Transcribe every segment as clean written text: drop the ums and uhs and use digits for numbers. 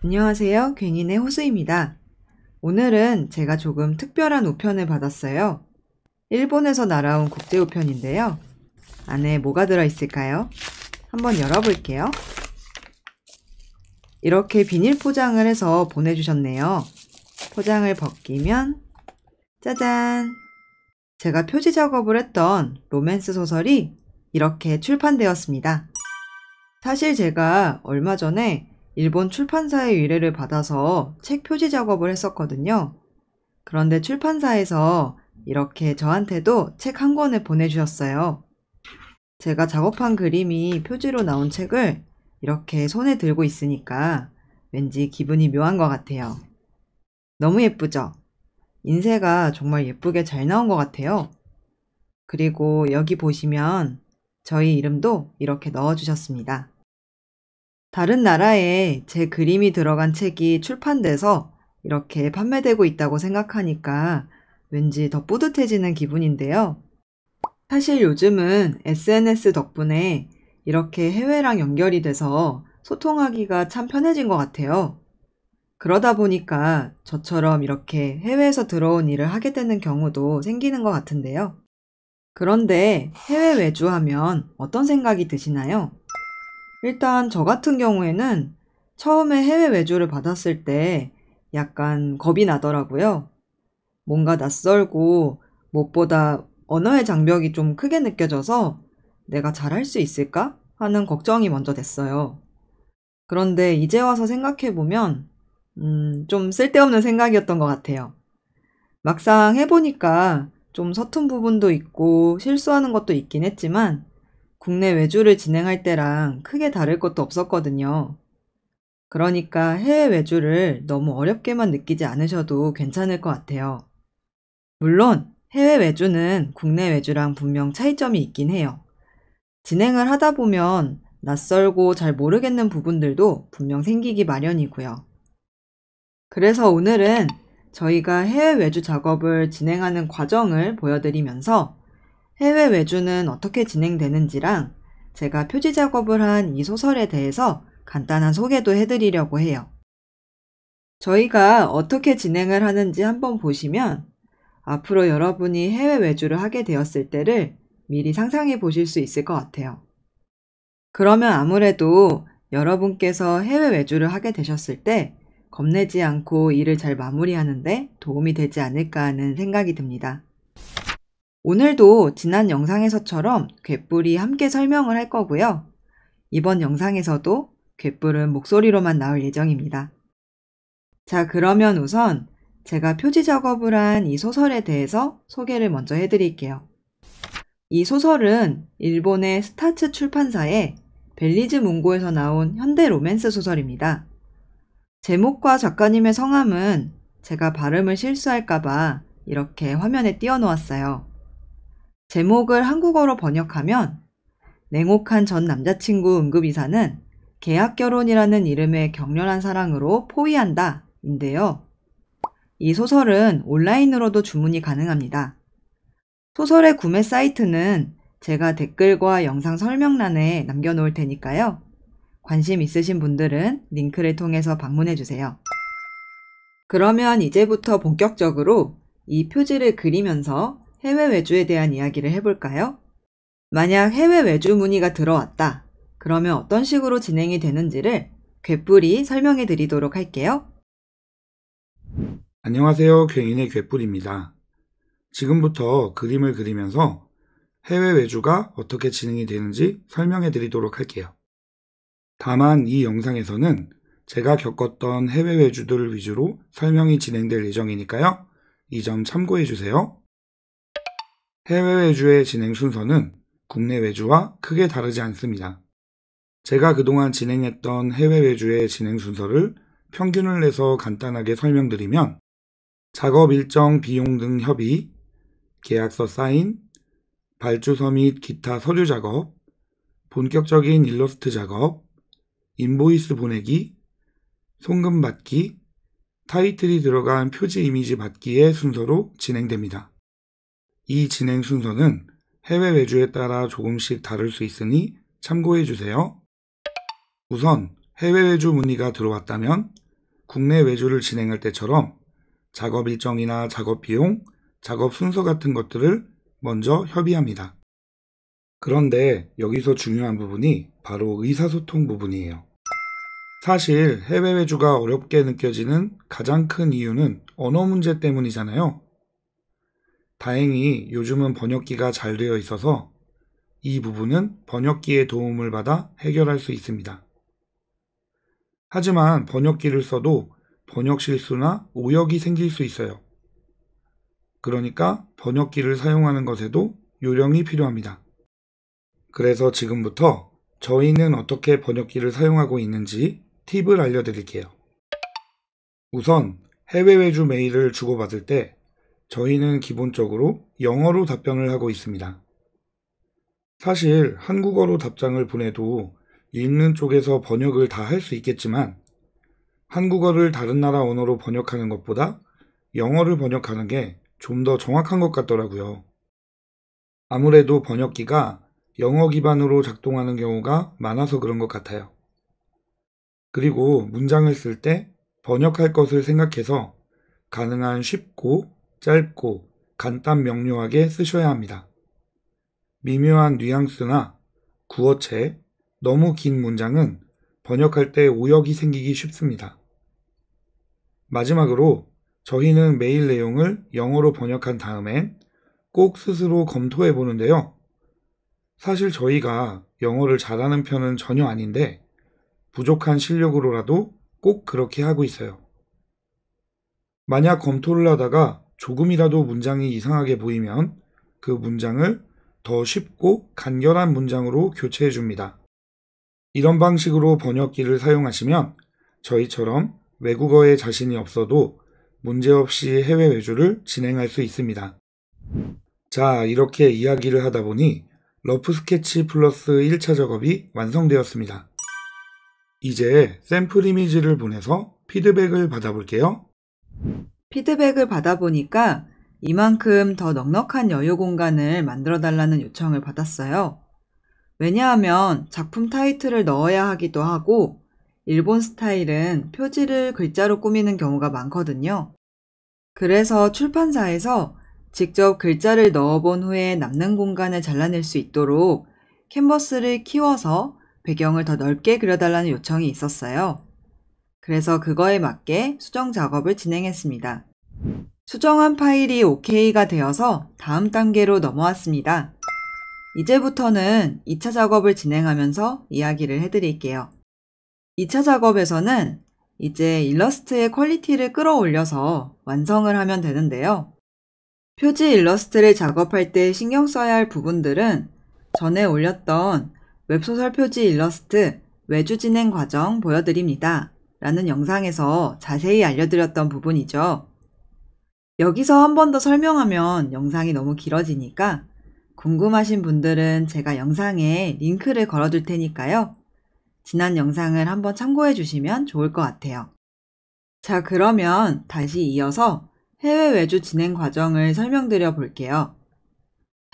안녕하세요. 괭이네 호수입니다. 오늘은 제가 조금 특별한 우편을 받았어요. 일본에서 날아온 국제 우편인데요. 안에 뭐가 들어있을까요? 한번 열어볼게요. 이렇게 비닐 포장을 해서 보내주셨네요. 포장을 벗기면 짜잔! 제가 표지 작업을 했던 로맨스 소설이 이렇게 출판되었습니다. 사실 제가 얼마 전에 일본 출판사의 의뢰를 받아서 책 표지 작업을 했었거든요. 그런데 출판사에서 이렇게 저한테도 책 한 권을 보내주셨어요. 제가 작업한 그림이 표지로 나온 책을 이렇게 손에 들고 있으니까 왠지 기분이 묘한 것 같아요. 너무 예쁘죠? 인쇄가 정말 예쁘게 잘 나온 것 같아요. 그리고 여기 보시면 저희 이름도 이렇게 넣어주셨습니다. 다른 나라에 제 그림이 들어간 책이 출판돼서 이렇게 판매되고 있다고 생각하니까 왠지 더 뿌듯해지는 기분인데요. 사실 요즘은 SNS 덕분에 이렇게 해외랑 연결이 돼서 소통하기가 참 편해진 것 같아요. 그러다 보니까 저처럼 이렇게 해외에서 들어온 일을 하게 되는 경우도 생기는 것 같은데요. 그런데 해외 외주하면 어떤 생각이 드시나요? 일단 저 같은 경우에는 처음에 해외 외주를 받았을 때 약간 겁이 나더라고요. 뭔가 낯설고 무엇보다 언어의 장벽이 좀 크게 느껴져서 내가 잘할 수 있을까? 하는 걱정이 먼저 됐어요. 그런데 이제 와서 생각해보면, 좀 쓸데없는 생각이었던 것 같아요. 막상 해보니까 좀 서툰 부분도 있고 실수하는 것도 있긴 했지만 국내 외주를 진행할 때랑 크게 다를 것도 없었거든요. 그러니까 해외 외주를 너무 어렵게만 느끼지 않으셔도 괜찮을 것 같아요. 물론 해외 외주는 국내 외주랑 분명 차이점이 있긴 해요. 진행을 하다 보면 낯설고 잘 모르겠는 부분들도 분명 생기기 마련이고요. 그래서 오늘은 저희가 해외 외주 작업을 진행하는 과정을 보여드리면서 해외 외주는 어떻게 진행되는지랑 제가 표지 작업을 한 이 소설에 대해서 간단한 소개도 해드리려고 해요. 저희가 어떻게 진행을 하는지 한번 보시면 앞으로 여러분이 해외 외주를 하게 되었을 때를 미리 상상해 보실 수 있을 것 같아요. 그러면 아무래도 여러분께서 해외 외주를 하게 되셨을 때 겁내지 않고 일을 잘 마무리하는데 도움이 되지 않을까 하는 생각이 듭니다. 오늘도 지난 영상에서처럼 갯불이 함께 설명을 할 거고요. 이번 영상에서도 갯불은 목소리로만 나올 예정입니다. 자, 그러면 우선 제가 표지 작업을 한 이 소설에 대해서 소개를 먼저 해드릴게요. 이 소설은 일본의 스타츠 출판사의 벨리즈 문고에서 나온 현대 로맨스 소설입니다. 제목과 작가님의 성함은 제가 발음을 실수할까봐 이렇게 화면에 띄워놓았어요. 제목을 한국어로 번역하면 냉혹한 전 남자친구 응급의사는 계약 결혼이라는 이름의 격렬한 사랑으로 포위한다 인데요. 이 소설은 온라인으로도 주문이 가능합니다. 소설의 구매 사이트는 제가 댓글과 영상 설명란에 남겨놓을 테니까요. 관심 있으신 분들은 링크를 통해서 방문해주세요. 그러면 이제부터 본격적으로 이 표지를 그리면서 해외 외주에 대한 이야기를 해볼까요? 만약 해외 외주 문의가 들어왔다. 그러면 어떤 식으로 진행이 되는지를 갯불이 설명해 드리도록 할게요. 안녕하세요. 괭이네 갯불입니다. 지금부터 그림을 그리면서 해외 외주가 어떻게 진행이 되는지 설명해 드리도록 할게요. 다만 이 영상에서는 제가 겪었던 해외 외주들 위주로 설명이 진행될 예정이니까요. 이 점 참고해 주세요. 해외 외주의 진행 순서는 국내 외주와 크게 다르지 않습니다. 제가 그동안 진행했던 해외 외주의 진행 순서를 평균을 내서 간단하게 설명드리면 작업 일정 비용 등 협의, 계약서 사인, 발주서 및 기타 서류 작업, 본격적인 일러스트 작업, 인보이스 보내기, 송금 받기, 타이틀이 들어간 표지 이미지 받기의 순서로 진행됩니다. 이 진행 순서는 해외 외주에 따라 조금씩 다를 수 있으니 참고해 주세요. 우선 해외 외주 문의가 들어왔다면 국내 외주를 진행할 때처럼 작업 일정이나 작업 비용, 작업 순서 같은 것들을 먼저 협의합니다. 그런데 여기서 중요한 부분이 바로 의사소통 부분이에요. 사실 해외 외주가 어렵게 느껴지는 가장 큰 이유는 언어 문제 때문이잖아요. 다행히 요즘은 번역기가 잘 되어 있어서 이 부분은 번역기의 도움을 받아 해결할 수 있습니다. 하지만 번역기를 써도 번역 실수나 오역이 생길 수 있어요. 그러니까 번역기를 사용하는 것에도 요령이 필요합니다. 그래서 지금부터 저희는 어떻게 번역기를 사용하고 있는지 팁을 알려드릴게요. 우선 해외 외주 메일을 주고받을 때 저희는 기본적으로 영어로 답변을 하고 있습니다. 사실 한국어로 답장을 보내도 읽는 쪽에서 번역을 다 할 수 있겠지만 한국어를 다른 나라 언어로 번역하는 것보다 영어를 번역하는 게 좀 더 정확한 것 같더라고요. 아무래도 번역기가 영어 기반으로 작동하는 경우가 많아서 그런 것 같아요. 그리고 문장을 쓸 때 번역할 것을 생각해서 가능한 쉽고 짧고 간단 명료하게 쓰셔야 합니다. 미묘한 뉘앙스나 구어체, 너무 긴 문장은 번역할 때 오역이 생기기 쉽습니다. 마지막으로 저희는 메일 내용을 영어로 번역한 다음엔 꼭 스스로 검토해 보는데요. 사실 저희가 영어를 잘하는 편은 전혀 아닌데 부족한 실력으로라도 꼭 그렇게 하고 있어요. 만약 검토를 하다가 조금이라도 문장이 이상하게 보이면 그 문장을 더 쉽고 간결한 문장으로 교체해 줍니다. 이런 방식으로 번역기를 사용하시면 저희처럼 외국어에 자신이 없어도 문제없이 해외 외주를 진행할 수 있습니다. 자, 이렇게 이야기를 하다 보니 러프 스케치 플러스 1차 작업이 완성되었습니다. 이제 샘플 이미지를 보내서 피드백을 받아볼게요. 피드백을 받아보니까 이만큼 더 넉넉한 여유 공간을 만들어 달라는 요청을 받았어요. 왜냐하면 작품 타이틀을 넣어야 하기도 하고 일본 스타일은 표지를 글자로 꾸미는 경우가 많거든요. 그래서 출판사에서 직접 글자를 넣어본 후에 남는 공간을 잘라낼 수 있도록 캔버스를 키워서 배경을 더 넓게 그려달라는 요청이 있었어요. 그래서 그거에 맞게 수정 작업을 진행했습니다. 수정한 파일이 OK가 되어서 다음 단계로 넘어왔습니다. 이제부터는 2차 작업을 진행하면서 이야기를 해드릴게요. 2차 작업에서는 이제 일러스트의 퀄리티를 끌어올려서 완성을 하면 되는데요. 표지 일러스트를 작업할 때 신경 써야 할 부분들은 전에 올렸던 웹소설 표지 일러스트 외주 진행 과정 보여드립니다. 라는 영상에서 자세히 알려드렸던 부분이죠. 여기서 한 번 더 설명하면 영상이 너무 길어지니까 궁금하신 분들은 제가 영상에 링크를 걸어둘 테니까요. 지난 영상을 한번 참고해 주시면 좋을 것 같아요. 자, 그러면 다시 이어서 해외 외주 진행 과정을 설명드려 볼게요.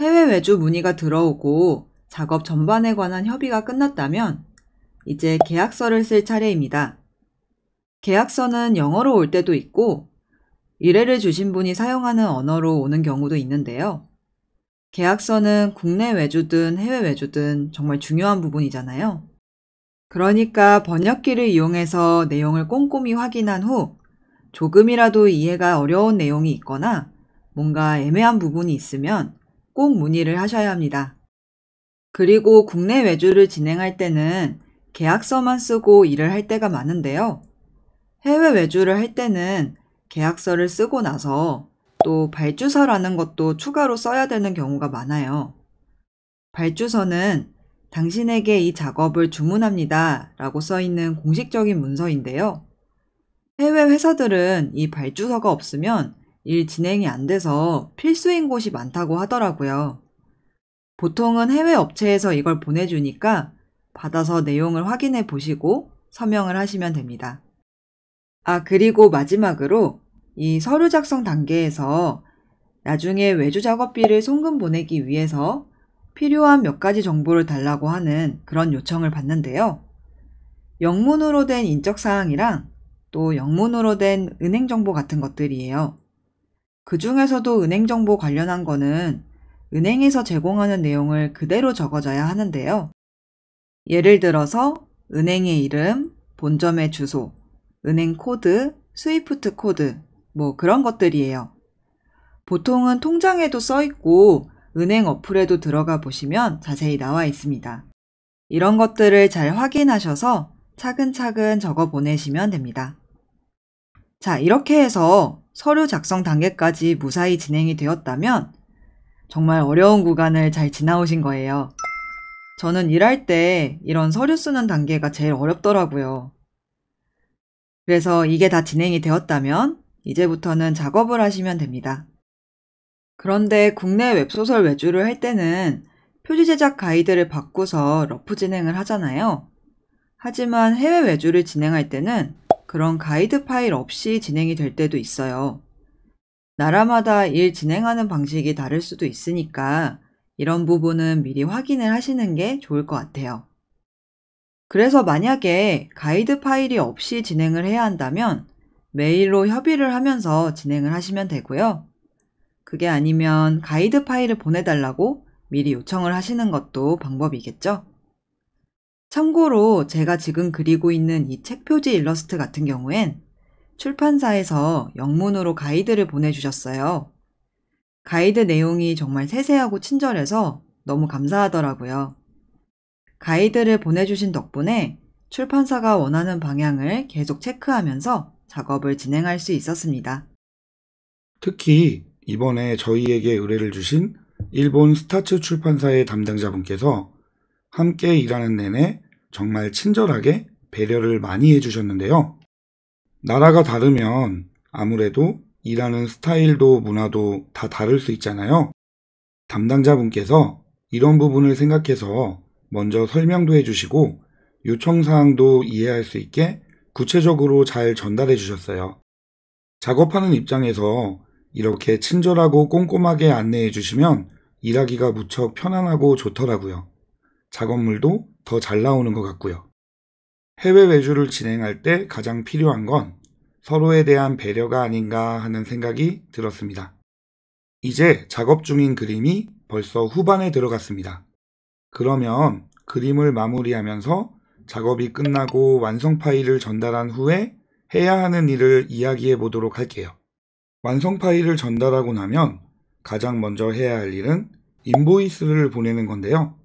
해외 외주 문의가 들어오고 작업 전반에 관한 협의가 끝났다면 이제 계약서를 쓸 차례입니다. 계약서는 영어로 올 때도 있고 의뢰를 주신 분이 사용하는 언어로 오는 경우도 있는데요. 계약서는 국내 외주든 해외 외주든 정말 중요한 부분이잖아요. 그러니까 번역기를 이용해서 내용을 꼼꼼히 확인한 후 조금이라도 이해가 어려운 내용이 있거나 뭔가 애매한 부분이 있으면 꼭 문의를 하셔야 합니다. 그리고 국내 외주를 진행할 때는 계약서만 쓰고 일을 할 때가 많은데요. 해외 외주를 할 때는 계약서를 쓰고 나서 또 발주서라는 것도 추가로 써야 되는 경우가 많아요. 발주서는 당신에게 이 작업을 주문합니다 라고 써있는 공식적인 문서인데요. 해외 회사들은 이 발주서가 없으면 일 진행이 안 돼서 필수인 곳이 많다고 하더라고요. 보통은 해외 업체에서 이걸 보내주니까 받아서 내용을 확인해 보시고 서명을 하시면 됩니다. 그리고 마지막으로 이 서류 작성 단계에서 나중에 외주 작업비를 송금 보내기 위해서 필요한 몇 가지 정보를 달라고 하는 그런 요청을 받는데요. 영문으로 된 인적사항이랑 또 영문으로 된 은행 정보 같은 것들이에요. 그 중에서도 은행 정보 관련한 거는 은행에서 제공하는 내용을 그대로 적어줘야 하는데요. 예를 들어서 은행의 이름, 본점의 주소, 은행 코드, 스위프트 코드, 뭐 그런 것들이에요. 보통은 통장에도 써 있고 은행 어플에도 들어가 보시면 자세히 나와 있습니다. 이런 것들을 잘 확인하셔서 차근차근 적어 보내시면 됩니다. 자, 이렇게 해서 서류 작성 단계까지 무사히 진행이 되었다면 정말 어려운 구간을 잘 지나오신 거예요. 저는 일할 때 이런 서류 쓰는 단계가 제일 어렵더라고요. 그래서 이게 다 진행이 되었다면 이제부터는 작업을 하시면 됩니다. 그런데 국내 웹소설 외주를 할 때는 표지 제작 가이드를 받고서 러프 진행을 하잖아요. 하지만 해외 외주를 진행할 때는 그런 가이드 파일 없이 진행이 될 때도 있어요. 나라마다 일 진행하는 방식이 다를 수도 있으니까 이런 부분은 미리 확인을 하시는 게 좋을 것 같아요. 그래서 만약에 가이드 파일이 없이 진행을 해야 한다면 메일로 협의를 하면서 진행을 하시면 되고요. 그게 아니면 가이드 파일을 보내달라고 미리 요청을 하시는 것도 방법이겠죠? 참고로 제가 지금 그리고 있는 이 책 표지 일러스트 같은 경우엔 출판사에서 영문으로 가이드를 보내주셨어요. 가이드 내용이 정말 세세하고 친절해서 너무 감사하더라고요. 가이드를 보내주신 덕분에 출판사가 원하는 방향을 계속 체크하면서 작업을 진행할 수 있었습니다. 특히 이번에 저희에게 의뢰를 주신 일본 스타츠 출판사의 담당자분께서 함께 일하는 내내 정말 친절하게 배려를 많이 해주셨는데요. 나라가 다르면 아무래도 일하는 스타일도 문화도 다 다를 수 있잖아요. 담당자분께서 이런 부분을 생각해서 먼저 설명도 해주시고 요청사항도 이해할 수 있게 구체적으로 잘 전달해 주셨어요. 작업하는 입장에서 이렇게 친절하고 꼼꼼하게 안내해 주시면 일하기가 무척 편안하고 좋더라고요. 작업물도 더 잘 나오는 것 같고요. 해외 외주를 진행할 때 가장 필요한 건 서로에 대한 배려가 아닌가 하는 생각이 들었습니다. 이제 작업 중인 그림이 벌써 후반에 들어갔습니다. 그러면 그림을 마무리하면서 작업이 끝나고 완성 파일을 전달한 후에 해야 하는 일을 이야기해 보도록 할게요. 완성 파일을 전달하고 나면 가장 먼저 해야 할 일은 인보이스를 보내는 건데요.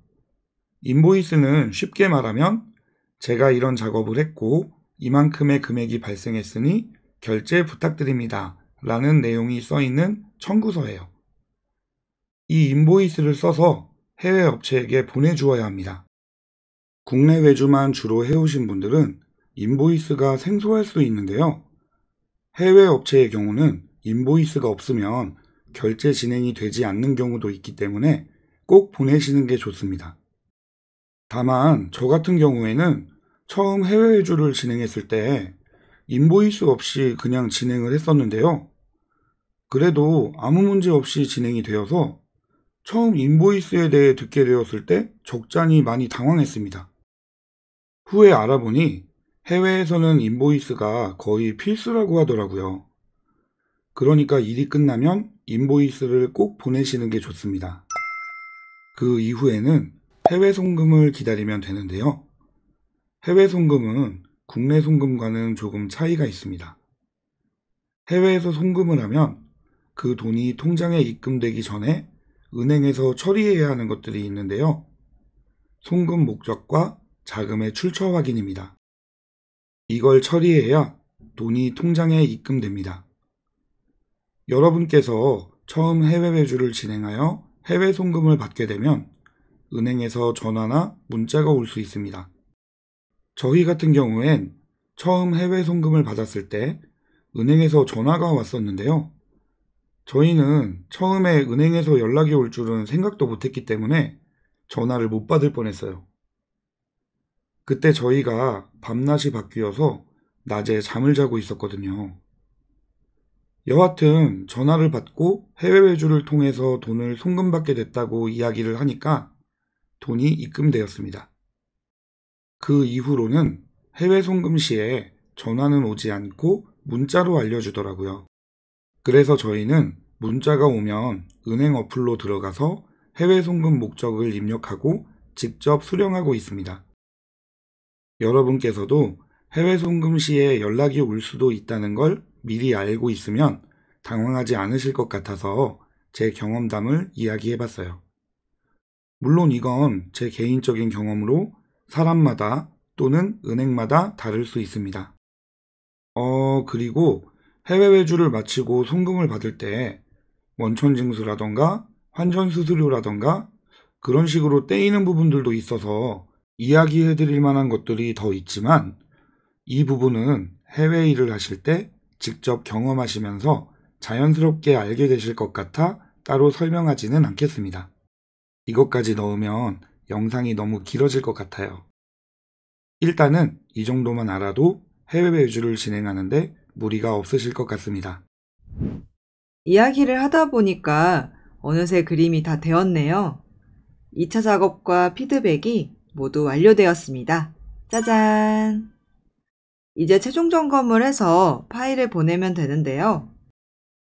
인보이스는 쉽게 말하면 제가 이런 작업을 했고 이만큼의 금액이 발생했으니 결제 부탁드립니다 라는 내용이 써 있는 청구서예요. 이 인보이스를 써서 해외 업체에게 보내주어야 합니다. 국내 외주만 주로 해오신 분들은 인보이스가 생소할 수 있는데요. 해외 업체의 경우는 인보이스가 없으면 결제 진행이 되지 않는 경우도 있기 때문에 꼭 보내시는 게 좋습니다. 다만 저 같은 경우에는 처음 해외 외주를 진행했을 때 인보이스 없이 그냥 진행을 했었는데요. 그래도 아무 문제 없이 진행이 되어서 처음 인보이스에 대해 듣게 되었을 때 적잖이 많이 당황했습니다. 후에 알아보니 해외에서는 인보이스가 거의 필수라고 하더라고요. 그러니까 일이 끝나면 인보이스를 꼭 보내시는 게 좋습니다. 그 이후에는 해외 송금을 기다리면 되는데요. 해외 송금은 국내 송금과는 조금 차이가 있습니다. 해외에서 송금을 하면 그 돈이 통장에 입금되기 전에 은행에서 처리해야 하는 것들이 있는데요. 송금 목적과 자금의 출처 확인입니다. 이걸 처리해야 돈이 통장에 입금됩니다. 여러분께서 처음 해외 외주를 진행하여 해외 송금을 받게 되면 은행에서 전화나 문자가 올 수 있습니다. 저희 같은 경우엔 처음 해외 송금을 받았을 때 은행에서 전화가 왔었는데요. 저희는 처음에 은행에서 연락이 올 줄은 생각도 못했기 때문에 전화를 못 받을 뻔했어요. 그때 저희가 밤낮이 바뀌어서 낮에 잠을 자고 있었거든요. 여하튼 전화를 받고 해외 외주를 통해서 돈을 송금받게 됐다고 이야기를 하니까 돈이 입금되었습니다. 그 이후로는 해외 송금 시에 전화는 오지 않고 문자로 알려주더라고요. 그래서 저희는 문자가 오면 은행 어플로 들어가서 해외 송금 목적을 입력하고 직접 수령하고 있습니다. 여러분께서도 해외 송금 시에 연락이 올 수도 있다는 걸 미리 알고 있으면 당황하지 않으실 것 같아서 제 경험담을 이야기해봤어요. 물론 이건 제 개인적인 경험으로 사람마다 또는 은행마다 다를 수 있습니다. 그리고 해외 외주를 마치고 송금을 받을 때 원천징수라던가 환전수수료라던가 그런 식으로 떼이는 부분들도 있어서 이야기해드릴 만한 것들이 더 있지만 이 부분은 해외 일을 하실 때 직접 경험하시면서 자연스럽게 알게 되실 것 같아 따로 설명하지는 않겠습니다. 이것까지 넣으면 영상이 너무 길어질 것 같아요. 일단은 이 정도만 알아도 해외 외주를 진행하는데 무리가 없으실 것 같습니다. 이야기를 하다 보니까 어느새 그림이 다 되었네요. 2차 작업과 피드백이 모두 완료되었습니다. 짜잔! 이제 최종 점검을 해서 파일을 보내면 되는데요.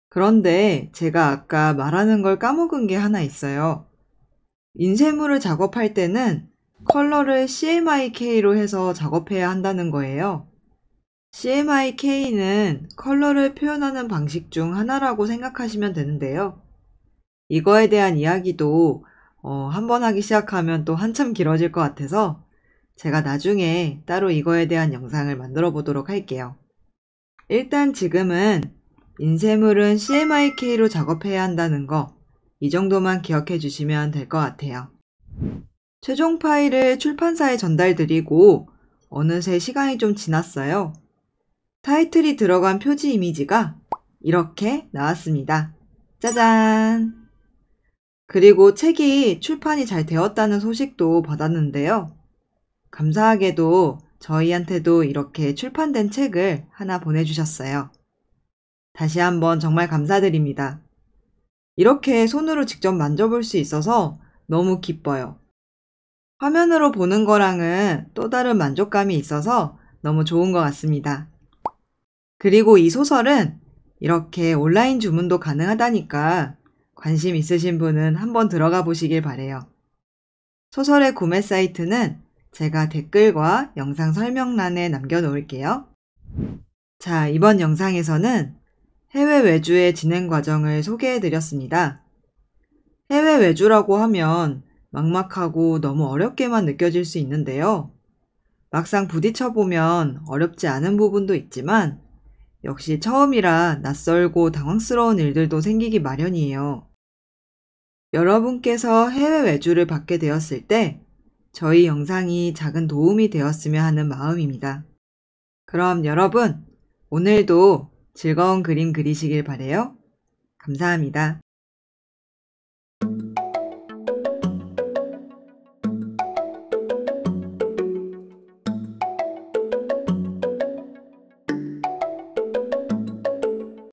그런데 제가 아까 말하는 걸 까먹은 게 하나 있어요. 인쇄물을 작업할 때는 컬러를 CMYK로 해서 작업해야 한다는 거예요. CMYK는 컬러를 표현하는 방식 중 하나라고 생각하시면 되는데요. 이거에 대한 이야기도 한번 하기 시작하면 또 한참 길어질 것 같아서 제가 나중에 따로 이거에 대한 영상을 만들어 보도록 할게요. 일단 지금은 인쇄물은 CMYK로 작업해야 한다는 거, 이 정도만 기억해 주시면 될 것 같아요. 최종 파일을 출판사에 전달드리고 어느새 시간이 좀 지났어요. 타이틀이 들어간 표지 이미지가 이렇게 나왔습니다. 짜잔! 그리고 책이 출판이 잘 되었다는 소식도 받았는데요. 감사하게도 저희한테도 이렇게 출판된 책을 하나 보내주셨어요. 다시 한번 정말 감사드립니다. 이렇게 손으로 직접 만져볼 수 있어서 너무 기뻐요. 화면으로 보는 거랑은 또 다른 만족감이 있어서 너무 좋은 것 같습니다. 그리고 이 소설은 이렇게 온라인 주문도 가능하다니까 관심 있으신 분은 한번 들어가 보시길 바래요. 소설의 구매 사이트는 제가 댓글과 영상 설명란에 남겨놓을게요. 자, 이번 영상에서는 해외 외주의 진행 과정을 소개해드렸습니다. 해외 외주라고 하면 막막하고 너무 어렵게만 느껴질 수 있는데요. 막상 부딪혀보면 어렵지 않은 부분도 있지만 역시 처음이라 낯설고 당황스러운 일들도 생기기 마련이에요. 여러분께서 해외 외주를 받게 되었을 때 저희 영상이 작은 도움이 되었으면 하는 마음입니다. 그럼 여러분, 오늘도 즐거운 그림 그리시길 바래요. 감사합니다.